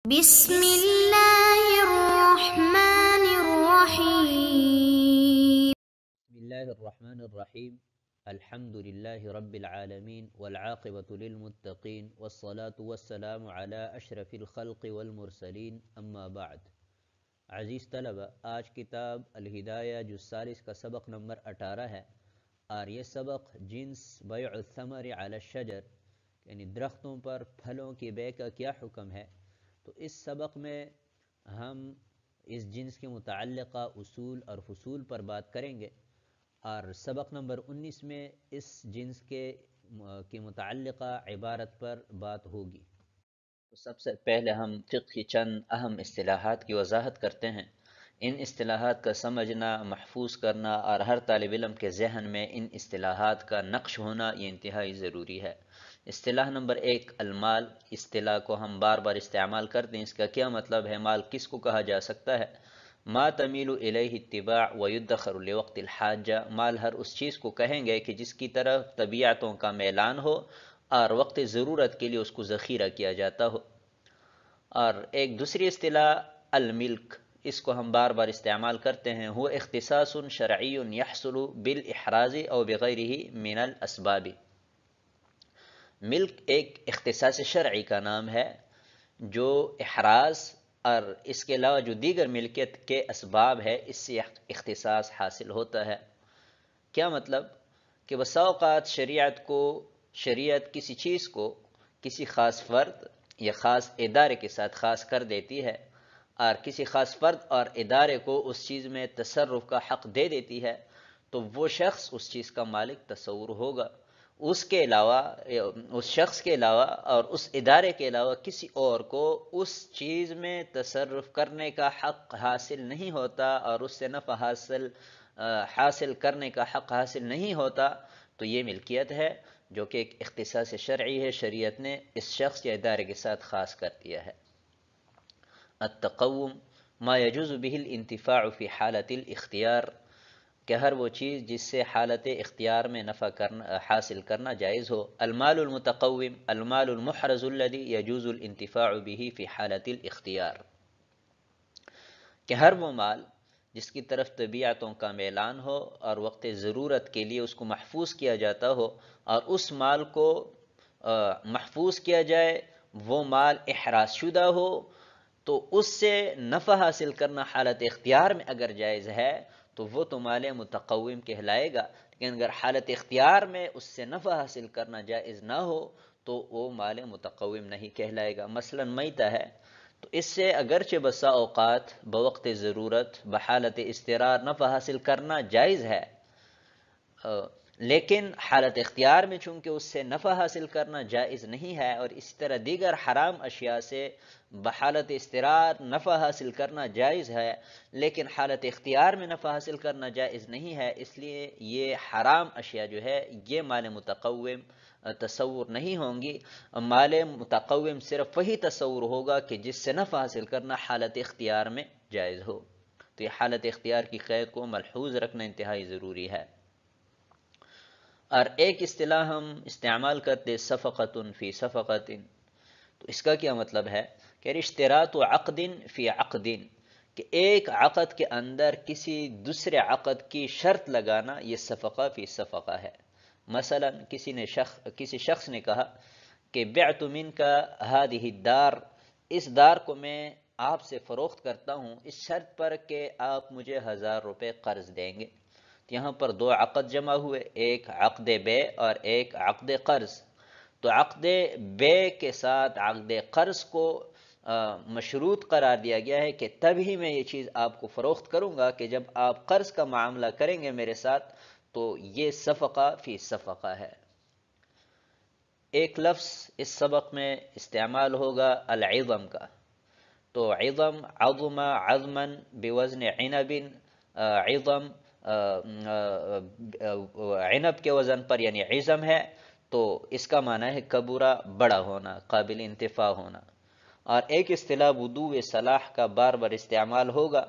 بسم اللہ الرحمن الرحیم بسم اللہ الرحمن الرحیم الحمد للہ رب العالمین والعاقبۃ للمتقین والصلاة والسلام علی اشرف الخلق والمرسلین اما بعد۔ عزیز طلبہ، آج کتاب الہدایہ جز ثالث کا سبق نمبر 18 ہے، اور یہ سبق جنس بیع الثمر علی الشجر یعنی درختوں پر پھلوں کی بیع کا کیا حکم ہے۔ تو اس سبق میں ہم اس جنس کے متعلقہ اصول اور فصول پر بات کریں گے، اور سبق نمبر 19 میں اس جنس کے متعلقہ عبارت پر بات ہوگی۔ تو سب سے پہلے ہم فقہ کی چند اہم اصطلاحات کی وضاحت کرتے ہیں۔ ان اصطلاحات کا سمجھنا، محفوظ کرنا اور ہر طالب علم کے ذہن میں ان اصطلاحات کا نقش ہونا یہ انتہائی ضروری ہے۔ اصطلاح نمبر 1، المال۔ اصطلاح کو ہم بار بار استعمال کرتے ہیں، اس کا کیا مطلب ہے؟ مال کس کو کہا جا سکتا ہے؟ ما تمیل الیہ اتباع ویدخر لوقت الحاجہ، مال ہر اس چیز کو کہیں گے کہ جس کی طرف طبیعتوں کا میلان ہو اور وقت ضرورت کے لیے اس کو ذخیرہ کیا جاتا ہو۔ اور ایک دوسری اصطلاح الملک، اس کو ہم بار بار استعمال کرتے ہیں، وہ اختصاص شرعی یحصل بالاحراز او بغیرہ من الاسباب۔ ملک ایک اختصاص شرعی کا نام ہے جو احراز اور اس کے علاوہ جو دیگر ملکیت کے اسباب ہے اس سے اختصاص حاصل ہوتا ہے۔ کیا مطلب؟ کہ بسا اوقات شریعت کسی چیز کو کسی خاص فرد یا خاص ادارے کے ساتھ خاص کر دیتی ہے، اور کسی خاص فرد اور ادارے کو اس چیز میں تصرف کا حق دے دیتی ہے، تو وہ شخص اس چیز کا مالک تصور ہوگا۔ اس کے علاوہ، اس شخص کے علاوہ اور اس ادارے کے علاوہ کسی اور کو اس چیز میں تصرف کرنے کا حق حاصل نہیں ہوتا، اور اس سے نفع حاصل کرنے کا حق حاصل نہیں ہوتا، تو یہ ملکیت ہے جو کہ ایک اختصاص شرعی ہے، شریعت نے اس شخص یا ادارے کے ساتھ خاص کر دیا ہے۔ التقوم ما يجوز به الانتفاع في حالت الاختیار، کہ ہر وہ چیز جس سے حالت اختیار میں نفع حاصل کرنا جائز ہو۔ المال المتقوم المال المحرز الذي يجوز الانتفاع به في حالت الاختیار، کہ ہر وہ مال جس کی طرف طبیعتوں کا میلان ہو اور وقت ضرورت کے لیے اس کو محفوظ کیا جاتا ہو، اور اس مال کو محفوظ کیا جائے، وہ مال احراز شدہ ہو، تو اس سے نفع حاصل کرنا حالت اختیار میں اگر جائز ہے تو وہ تو مال متقوم کہلائے گا، لیکن اگر حالت اختیار میں اس سے نفع حاصل کرنا جائز نہ ہو تو وہ مال متقوم نہیں کہلائے گا۔ مثلا میتہ ہے، تو اس سے اگرچہ بسا اوقات بوقت ضرورت بحالت اضطرار نفع حاصل کرنا جائز ہے، لیکن حالت اختیار میں چونکہ اس سے نفع حاصل کرنا جائز نہیں ہے، اور اسی طرح دیگر حرام اشیاء سے بحالت اضطرار نفع حاصل کرنا جائز ہے لیکن حالت اختیار میں نفع حاصل کرنا جائز نہیں ہے، اس لیے یہ حرام اشیاء جو ہے یہ مال متقوم تصور نہیں ہوں گی۔ مال متقوم صرف وہی تصور ہوگا کہ جس سے نفع حاصل کرنا حالت اختیار میں جائز ہو۔ تو یہ حالت اختیار کی قید کو ملحوظ رکھنا انتہائی ضروری ہے۔ اور ایک اصطلاح ہم استعمال کرتے صفقۃ فی صفقۃ، تو اس کا کیا مطلب ہے؟ کہ اشتراط عقد فی عقد، کہ ایک عقد کے اندر کسی دوسرے عقد کی شرط لگانا، یہ صفقہ فی صفقہ ہے۔ مثلا کسی شخص نے کہا کہ بعت منک هذه الدار، اس دار کو میں آپ سے فروخت کرتا ہوں اس شرط پر کہ آپ مجھے 1000 روپے قرض دیں گے۔ یہاں پر دو عقد جمع ہوئے، ایک عقد بے اور ایک عقد قرض۔ تو عقد بے کے ساتھ عقد قرض کو مشروط قرار دیا گیا ہے کہ تبھی میں یہ چیز آپ کو فروخت کروں گا کہ جب آپ قرض کا معاملہ کریں گے میرے ساتھ، تو یہ صفقہ فی صفقہ ہے۔ ایک لفظ اس سبق میں استعمال ہوگا العظم کا، تو عظم عظم عظما بوزن عنب، عظم عنب کے وزن پر یعنی عظم ہے، تو اس کا معنی ہے کبورہ، بڑا ہونا، قابل انتفاع ہونا۔ اور ایک اصطلاح وضوء صلاح کا بار بار استعمال ہوگا،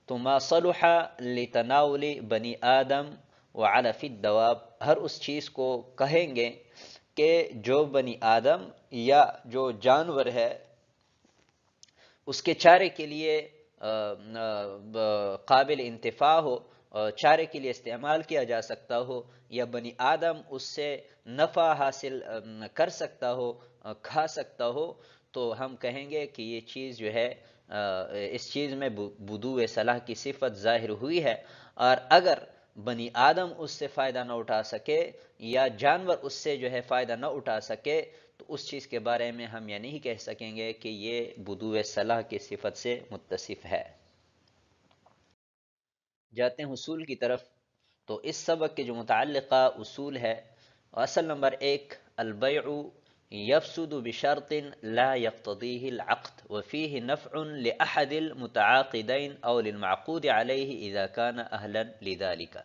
تو ما صلح لتناول بنی آدم وعلف الدواب، ہر اس چیز کو کہیں گے کہ جو بنی آدم یا جو جانور ہے اس کے چارے کے لیے قابل انتفاع ہو، چارے کے لیے استعمال کیا جا سکتا ہو، یا بنی آدم اس سے نفع حاصل کر سکتا ہو، کھا سکتا ہو، تو ہم کہیں گے کہ یہ چیز جو ہے اس چیز میں بدوء صلاح کی صفت ظاہر ہوئی ہے۔ اور اگر بنی آدم اس سے فائدہ نہ اٹھا سکے یا جانور اس سے جو ہے فائدہ نہ اٹھا سکے، تو اس چیز کے بارے میں ہم یہ نہیں کہہ سکیں گے کہ یہ بدوء صلاح کی صفت سے متصف ہے۔ جاتے ہیں اصول کی طرف۔ تو اس سبق کے جو متعلقہ اصول ہے، اصل نمبر 1، البیع یفسد بشرط لا یقتضیہ العقد وفیہ نفع لأحد المتعاقدین او للمعقود علیہ اذا کان اہلا لذالک۔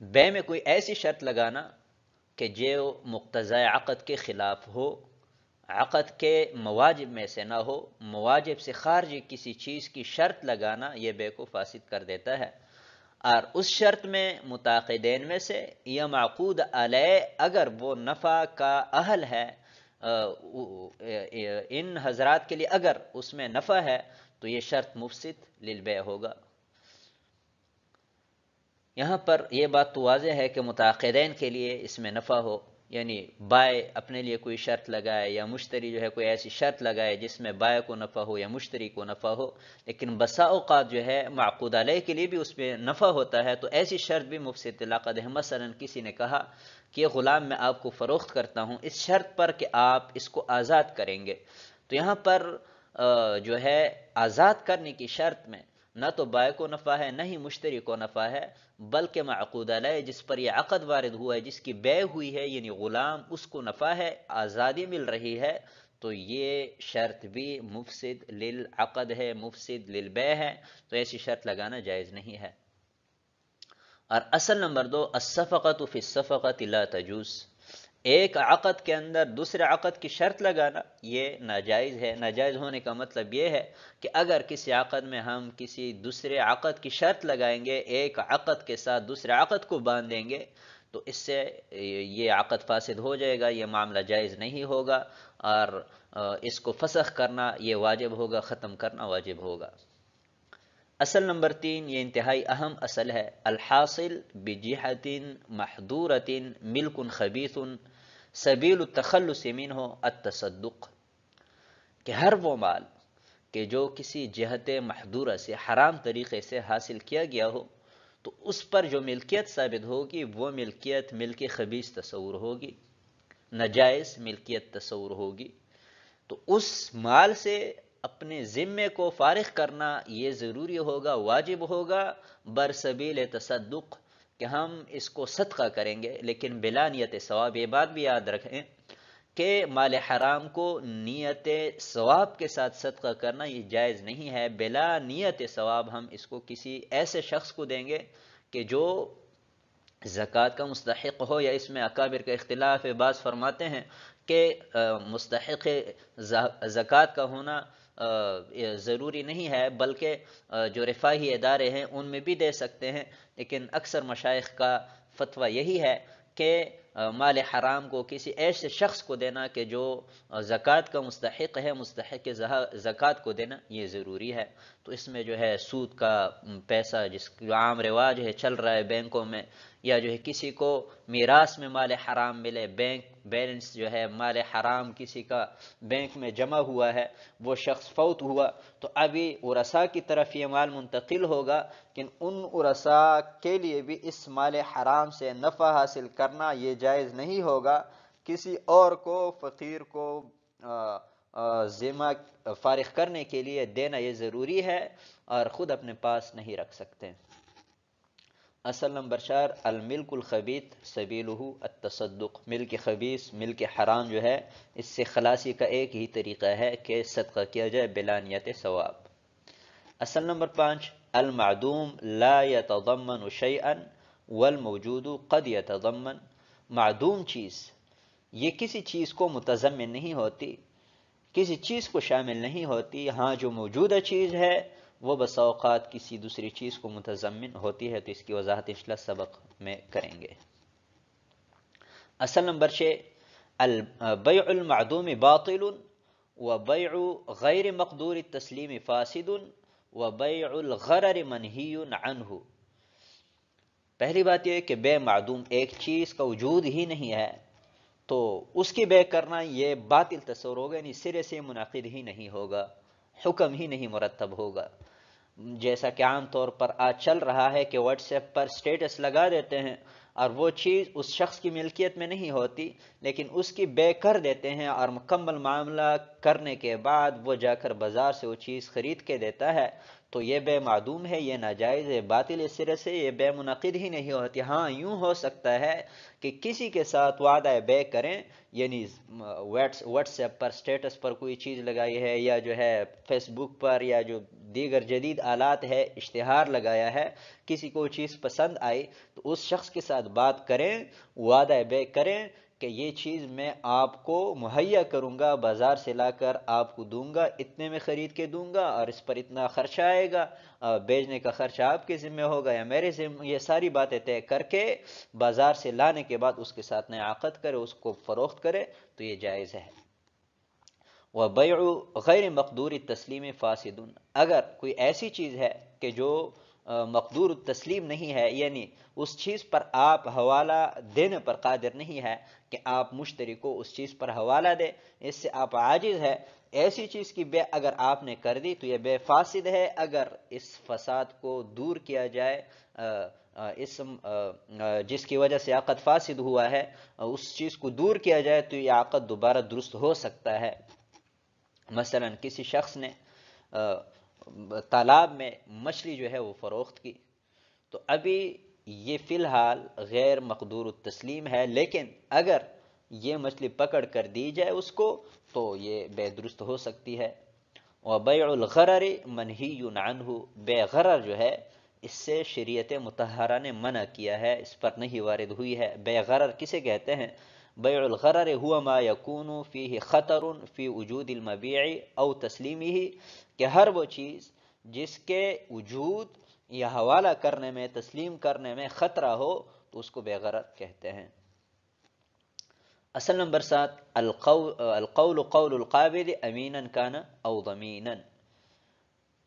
بے میں کوئی ایسی شرط لگانا کہ جو مقتضی عقد کے خلاف ہو، عقد کے مواجب میں سے نہ ہو، مواجب سے خارج کسی چیز کی شرط لگانا یہ بے کو فاسد کر دیتا ہے۔ اور اس شرط میں متعاقدین میں سے یا معقود علیہ اگر وہ نفع کا اہل ہے، ان حضرات کے لیے اگر اس میں نفع ہے تو یہ شرط مفسد للبیع ہوگا۔ یہاں پر یہ بات تو واضح ہے کہ متعاقدین کے لیے اس میں نفع ہو، یعنی بائع اپنے لیے کوئی شرط لگائے یا مشتری جو ہے کوئی ایسی شرط لگائے جس میں بائع کو نفع ہو یا مشتری کو نفع ہو، لیکن بسا اوقات جو ہے معقود علیہ کے لیے بھی اس میں نفع ہوتا ہے، تو ایسی شرط بھی مفسد للعقد ہے۔ مثلا کسی نے کہا کہ یہ غلام میں آپ کو فروخت کرتا ہوں اس شرط پر کہ آپ اس کو آزاد کریں گے، تو یہاں پر جو ہے آزاد کرنے کی شرط میں نہ تو بائع کو نفع ہے نہ ہی مشتری کو نفع ہے، بلکہ معقود علیہ جس پر یہ عقد وارد ہوا ہے، جس کی بیع ہوئی ہے، یعنی غلام، اس کو نفع ہے، آزادی مل رہی ہے، تو یہ شرط بھی مفسد للعقد ہے، مفسد للبیع ہے، تو ایسی شرط لگانا جائز نہیں ہے۔ اور اصل نمبر 2، الصفقۃ فی الصفقۃ لا تجوز، ایک عقد کے اندر دوسرے عقد کی شرط لگانا یہ ناجائز ہے۔ ناجائز ہونے کا مطلب یہ ہے کہ اگر کسی عقد میں ہم کسی دوسرے عقد کی شرط لگائیں گے، ایک عقد کے ساتھ دوسرے عقد کو باندھ دیں گے، تو اس سے یہ عقد فاسد ہو جائے گا، یہ معاملہ جائز نہیں ہوگا، اور اس کو فسخ کرنا یہ واجب ہوگا، ختم کرنا واجب ہوگا۔ اصل نمبر 3، یہ انتہائی اہم اصل ہے، الحاصل بجہۃ محظورۃ ملک خبیث سبیل التخلص منہ التصدق، کہ ہر وہ مال کہ جو کسی جہت محظورہ سے حرام طریقے سے حاصل کیا گیا ہو، تو اس پر جو ملکیت ثابت ہوگی وہ ملکیت ملک خبیث تصور ہوگی، ناجائز ملکیت تصور ہوگی، تو اس مال سے اپنے ذمے کو فارغ کرنا یہ ضروری ہوگا، واجب ہوگا، برسبیل تصدق، کہ ہم اس کو صدقہ کریں گے، لیکن بلا نیت ثواب۔ یہ بات بھی یاد رکھیں کہ مال حرام کو نیت ثواب کے ساتھ صدقہ کرنا یہ جائز نہیں ہے۔ بلا نیت ثواب ہم اس کو کسی ایسے شخص کو دیں گے کہ جو زکوٰۃ کا مستحق ہو، یا اس میں اکابر کا اختلاف ہے، بعض فرماتے ہیں کہ مستحق زکوٰۃ کا ہونا ضروری نہیں ہے، بلکہ جو رفاہی ادارے ہیں ان میں بھی دے سکتے ہیں، لیکن اکثر مشائخ کا فتویٰ یہی ہے کہ مال حرام کو کسی ایسے شخص کو دینا کہ جو زکوٰۃ کا مستحق ہے، مستحق زکوٰۃ کو دینا یہ ضروری ہے۔ تو اس میں جو ہے سود کا پیسہ جس جو عام رواج ہے چل رہا ہے بینکوں میں، یا جو ہے کسی کو میراث میں مال حرام ملے، بینک بیلنس جو ہے مال حرام کسی کا بینک میں جمع ہوا ہے، وہ شخص فوت ہوا، تو ابھی ورثاء کی طرف یہ مال منتقل ہوگا، لیکن ان ورثاء کے لیے بھی اس مال حرام سے نفع حاصل کرنا یہ جائز نہیں ہوگا، کسی اور کو، فقیر کو ذمہ فارغ کرنے کے لیے دینا یہ ضروری ہے، اور خود اپنے پاس نہیں رکھ سکتے۔ اصل نمبر 4، الملک الخبیث سبیلہ التصدق، ملک خبیث، ملک حرام جو ہے اس سے خلاصی کا ایک ہی طریقہ ہے کہ صدقہ کیا جائے بلا نیت ثواب۔ اصل نمبر 5، المعدوم لا يتضمن شيئا والموجود قد يتضمن، معدوم چیز یہ کسی چیز کو متضمن نہیں ہوتی، کسی چیز کو شامل نہیں ہوتی، ہاں جو موجودہ چیز ہے وہ بس اوقات کسی دوسری چیز کو متضمن ہوتی ہے، تو اس کی وضاحت انشاءاللہ سبق میں کریں گے۔ اصل نمبر 6، البیع المعدوم باطل وبیع غیر مقدور التسلیم فاسد وبیع الغرر منہی عنہ۔ پہلی بات یہ کہ بے معدوم، ایک چیز کا وجود ہی نہیں ہے تو اس کی بے کرنا یہ باطل تصور ہوگا، یعنی سرے سے منعقد ہی نہیں ہوگا، حکم ہی نہیں مرتب ہوگا۔ جیسا کہ عام طور پر آج چل رہا ہے کہ واٹس ایپ پر سٹیٹس لگا دیتے ہیں اور وہ چیز اس شخص کی ملکیت میں نہیں ہوتی، لیکن اس کی بے کر دیتے ہیں اور مکمل معاملہ کرنے کے بعد وہ جا کر بازار سے وہ چیز خرید کے دیتا ہے، تو یہ بے معدوم ہے، یہ ناجائز ہے، باطل اس سرے سے، یہ بے منعقد ہی نہیں ہوتی۔ ہاں یوں ہو سکتا ہے کہ کسی کے ساتھ وعدہ بے کریں، یعنی واٹس ایپ پر سٹیٹس پر کوئی چیز لگائی ہے یا جو ہے فیس بک پر یا جو دیگر جدید آلات ہے اشتہار لگایا ہے، کسی کو چیز پسند آئی تو اس شخص کے ساتھ بات کریں، وعدہ بے کریں کہ یہ چیز میں آپ کو مہیا کروں گا، بازار سے لا کر آپ کو دوں گا، اتنے میں خرید کے دوں گا اور اس پر اتنا خرچہ آئے گا، بیچنے کا خرچہ آپ کے ذمہ ہوگا یا میرے ذمہ، یہ ساری باتیں طے کر کے بازار سے لانے کے بعد اس کے ساتھ نیا عقد کرے، اس کو فروخت کرے تو یہ جائز ہے۔ وبیع غیر مقدور التسلیم فاسد، اگر کوئی ایسی چیز ہے کہ جو مقدور التسلیم نہیں ہے، یعنی اس چیز پر آپ حوالہ دینے پر قادر نہیں ہے کہ آپ مشتری کو اس چیز پر حوالہ دے، اس سے آپ عاجز ہے، ایسی چیز کی بے اگر آپ نے کر دی تو یہ بے فاسد ہے۔ اگر اس فساد کو دور کیا جائے، جس کی وجہ سے عقد فاسد ہوا ہے، اس چیز کو دور کیا جائے تو یہ عقد دوبارہ درست ہو سکتا ہے۔ مثلا کسی شخص نے تالاب میں مچھلی جو ہے وہ فروخت کی، تو ابھی یہ فی الحال غیر مقدور التسلیم ہے، لیکن اگر یہ مچھلی پکڑ کر دی جائے اس کو تو یہ بے درست ہو سکتی ہے۔ وبیع الغرر منہی عنہ، بے غرر جو ہے اس سے شریعت مطہرہ نے منع کیا ہے، اس پر نہیں وارد ہوئی ہے۔ بے غرر کسے کہتے ہیں؟ بیع الغرر هو ما يكون فيه خطر في وجود المبيع او تسلیمه، کہ ہر وہ چیز جس کے وجود یا حوالہ کرنے میں، تسلیم کرنے میں خطرہ ہو تو اس کو بے غرر کہتے ہیں۔ اصل نمبر 7، القول قول القابض امینا کان او ضمینا،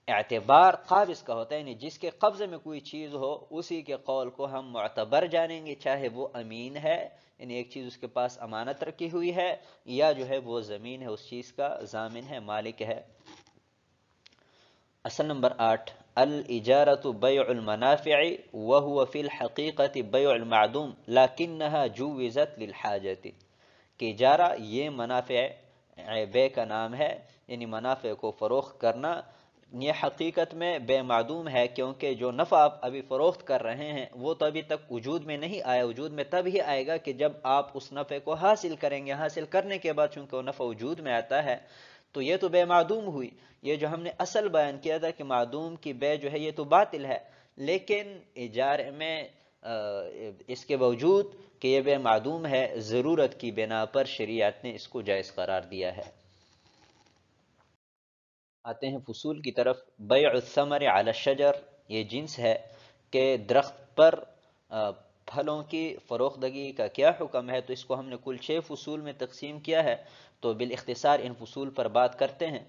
اعتبار قابض کا ہوتا ہے، یعنی جس کے قبضے میں کوئی چیز ہو اسی کے قول کو ہم معتبر جانیں گے، چاہے وہ امین ہے، یعنی ایک چیز اس کے پاس امانت رکھی ہوئی ہے، یا جو ہے وہ زمین ہے اس چیز کا ضامن ہے، مالک ہے۔ اصل نمبر 8، الاجارۃ بیع المنافع وهو فی الحقیقت بیع المعدوم لکنها جوزت للحاجۃ، کہ اجارہ یہ منافع بے کا نام ہے، یعنی منافع کو فروخت کرنا، یہ حقیقت میں بے معدوم ہے، کیونکہ جو نفع آپ ابھی فروخت کر رہے ہیں وہ تو ابھی تک وجود میں نہیں آیا، وجود میں تب ہی آئے گا کہ جب آپ اس نفع کو حاصل کریں گے، حاصل کرنے کے بعد چونکہ وہ نفع وجود میں آتا ہے تو یہ تو بے معدوم ہوئی۔ یہ جو ہم نے اصل بیان کیا تھا کہ معدوم کی بے جو ہے یہ تو باطل ہے، لیکن اجارے میں اس کے باوجود کہ یہ بے معدوم ہے، ضرورت کی بنا پر شریعت نے اس کو جائز قرار دیا ہے۔ آتے ہیں فصول کی طرف۔ بیع الثمر علی الشجر، یہ جنس ہے کہ درخت پر پھلوں کی فروختگی کا کیا حکم ہے، تو اس کو ہم نے کل 6 فصول میں تقسیم کیا ہے، تو بالاختصار ان فصول پر بات کرتے ہیں۔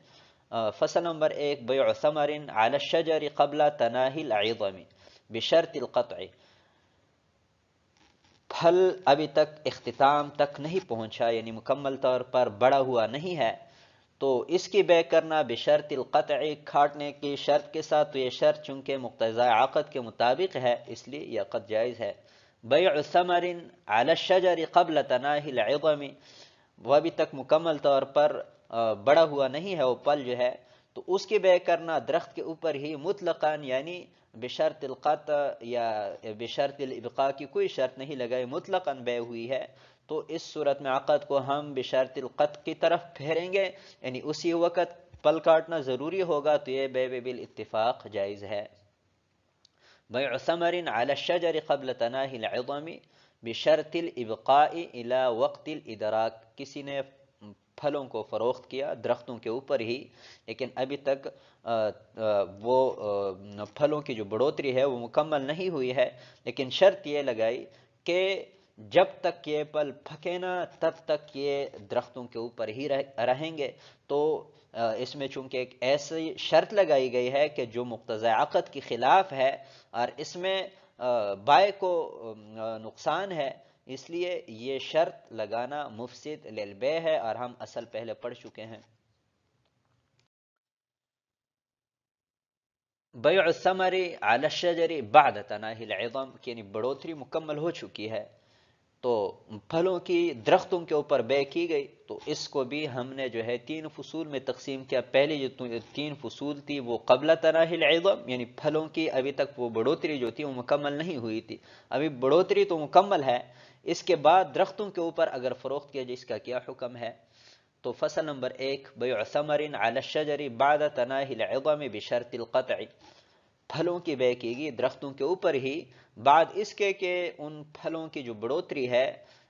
فصل نمبر 1، بیع ثمر علی الشجر قبل تناہی العظم بشرط القطع، پھل ابھی تک اختتام تک نہیں پہنچا، یعنی مکمل طور پر بڑا ہوا نہیں ہے، تو اس کی بے کرنا بشرط القطع، کاٹنے کی شرط کے ساتھ، تو یہ شرط چونکہ مقتضی عقد کے مطابق ہے اس لیے یہ عقد جائز ہے۔ بیع ثمر علی الشجر قبل تناہی العظم، وہ ابھی تک مکمل طور پر بڑا ہوا نہیں ہے وہ پھل جو ہے، تو اس کی بے کرنا درخت کے اوپر ہی مطلقاً، یعنی بشرط القطع یا بشرط الابقاء کی کوئی شرط نہیں لگائی، مطلقاً بے ہوئی ہے، تو اس صورت میں عقد کو ہم بشرط القطع کی طرف پھیریں گے، یعنی اسی وقت پل کاٹنا ضروری ہوگا، تو یہ بے بالاتفاق جائز ہے۔ بیع ثمر علی الشجر قبل تناہی العظم بشرط الابقاء الى وقت الادراک، کسی نے پھلوں کو فروخت کیا درختوں کے اوپر ہی، لیکن ابھی تک وہ پھلوں کی جو بڑھوتری ہے وہ مکمل نہیں ہوئی ہے، لیکن شرط یہ لگائی کہ جب تک یہ پھل پھکے نا تب تک یہ درختوں کے اوپر ہی رہیں گے۔ تو اس میں چونکہ ایک ایسی شرط لگائی گئی ہے کہ جو مقتضی عقد کے خلاف ہے اور اس میں بائع کو نقصان ہے، اس لیے یہ شرط لگانا مفسد للبیع ہے، اور ہم اصل پہلے پڑھ چکے ہیں۔ بیع الثمر علی الشجر بعد تناہی العظم، یعنی بڑھوتری مکمل ہو چکی ہے تو پھلوں کی درختوں کے اوپر بے کی گئی، تو اس کو بھی ہم نے جو ہے 3 فصول میں تقسیم کیا۔ پہلی جو 3 فصول تھی وہ قبل تناہی العظم، یعنی پھلوں کی ابھی تک وہ بڑھوتری جو تھی وہ مکمل نہیں ہوئی تھی، ابھی بڑھوتری تو مکمل ہے۔ اس کے بعد درختوں کے اوپر اگر فروخت کیا جائے اس کا کیا حکم ہے؟ تو فصل نمبر 1، بیع ثمر علی الشجر بعد تناہی العظم بشرط القطع، پھلوں کی بے کی گئی درختوں کے اوپر ہی بعد اس کے کہ ان پھلوں کی جو بڑھوتری ہے،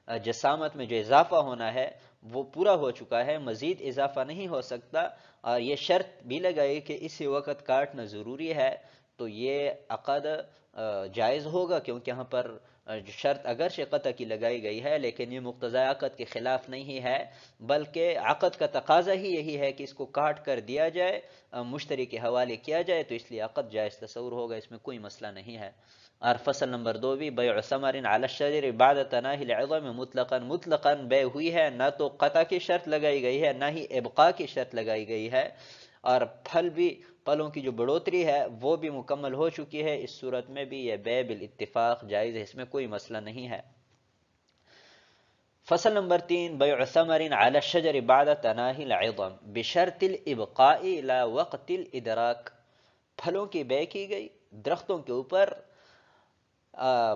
جسامت میں جو اضافہ ہونا ہے وہ پورا ہو چکا ہے، مزید اضافہ نہیں ہو سکتا، اور یہ شرط بھی لگائی کہ اسی وقت کاٹنا ضروری ہے، تو یہ عقد جائز ہوگا، کیونکہ یہاں پر شرط اگرچہ قطع کی لگائی گئی ہے لیکن یہ مقتضی عقد کے خلاف نہیں ہے، بلکہ عقد کا تقاضا ہی یہی ہے کہ اس کو کاٹ کر دیا جائے، مشتری کے حوالے کیا جائے، تو اس لیے عقد جائز تصور ہوگا، اس میں کوئی مسئلہ نہیں ہے۔ اور فصل نمبر 2 بھی بیع ثمر علی الشجر بعد تناہی العظم مطلقاً بے ہوئی ہے، نہ تو قطع کی شرط لگائی گئی ہے نہ ہی ابقاء کی شرط لگائی گئی ہے، اور پھلوں کی جو بڑھوتری ہے وہ بھی مکمل ہو چکی ہے، اس صورت میں بھی یہ بیع بالاتفاق جائز ہے، اس میں کوئی مسئلہ نہیں ہے۔ فصل نمبر 3، بیع ثمر علی الشجر بعد تناہی العظم بشرط الابقاء الى وقت الادراک، پھلوں کی بے کی گئی درختوں کے اوپر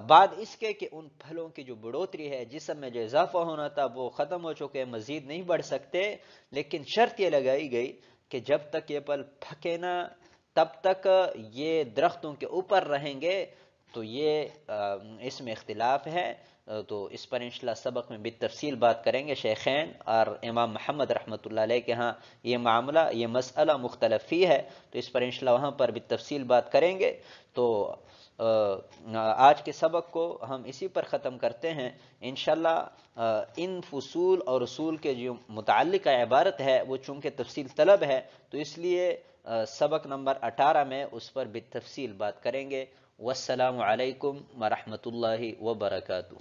بعد اس کے کہ ان پھلوں کی جو بڑھوتری ہے، جسم میں جو اضافہ ہونا تھا وہ ختم ہو چکے، مزید نہیں بڑھ سکتے، لیکن شرط یہ لگائی گئی کہ جب تک یہ پھل پھکے نا تب تک یہ درختوں کے اوپر رہیں گے، تو یہ اس میں اختلاف ہے، تو اس پر انشاءاللہ سبق میں بالتفصیل بات کریں گے۔ شیخین اور امام محمد رحمۃ اللہ علیہ کے ہاں یہ معاملہ، یہ مسئلہ مختلف فی ہے، تو اس پر انشاءاللہ وہاں پر بالتفصیل بات کریں گے۔ تو آج کے سبق کو ہم اسی پر ختم کرتے ہیں انشاءاللہ۔ ان فصول اور اصول کے جو متعلقہ عبارت ہے وہ چونکہ تفصیل طلب ہے، تو اس لیے سبق نمبر 18 میں اس پر بالتفصیل بات کریں گے۔ والسلام علیکم ورحمۃ اللہ وبرکاتہ۔